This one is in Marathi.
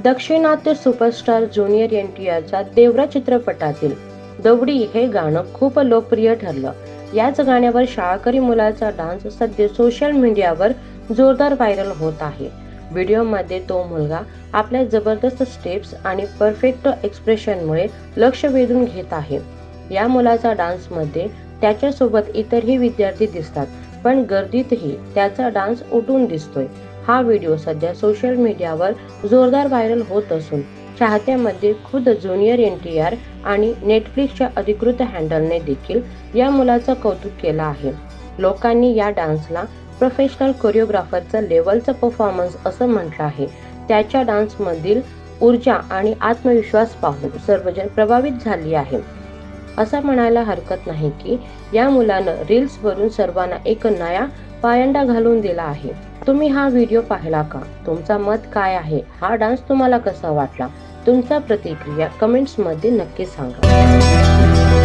दक्षिणात्य सुपरस्टार ज्युनियर NTRच्या देवरा चित्रपटातील दौडी हे गाणं खूप लोकप्रिय ठरलं. याच गाण्यावर शाळकरी मुलाचा डान्स सध्या सोशल मीडियावर जोरदार व्हायरल होत आहे. व्हिडिओमध्ये तो मुलगा आपल्या जबरदस्त स्टेप्स आणि परफेक्ट एक्सप्रेशनमुळे लक्ष वेधून घेत आहे. या मुलाचा डान्समध्ये त्याच्यासोबत इतरही विद्यार्थी दिसतात, पण गर्दीतही त्याचा डान्स उठून दिसतोय. हा व्हिडिओ सध्या सोशल मीडियावर जोरदार व्हायरल होत असून चाहत्यांमध्ये खुद्द ज्युनियर NTR आणि नेटफ्लिक्सच्या अधिकृत हँडलने देखील या मुलाचं कौतुक केलं आहे. लोकांनी या डान्सला प्रोफेशनल कोरिओग्राफरचा लेवलचा परफॉर्मन्स असं म्हटलं आहे. त्याच्या डान्समधील ऊर्जा आणि आत्मविश्वास पाहून सर्वजण प्रभावित झाली आहे. असं म्हणायला हरकत नाही की या मुलानं रील्सवरून सर्वांना एक नया पायंडा घालून दिला आहे. तुम्ही हा व्हिडिओ पाहिला का? तुमचा मत काय आहे? हा डान्स तुम्हाला कसा वाटला? तुमच्या प्रतिक्रिया कमेंट्समध्ये नक्की सांगा.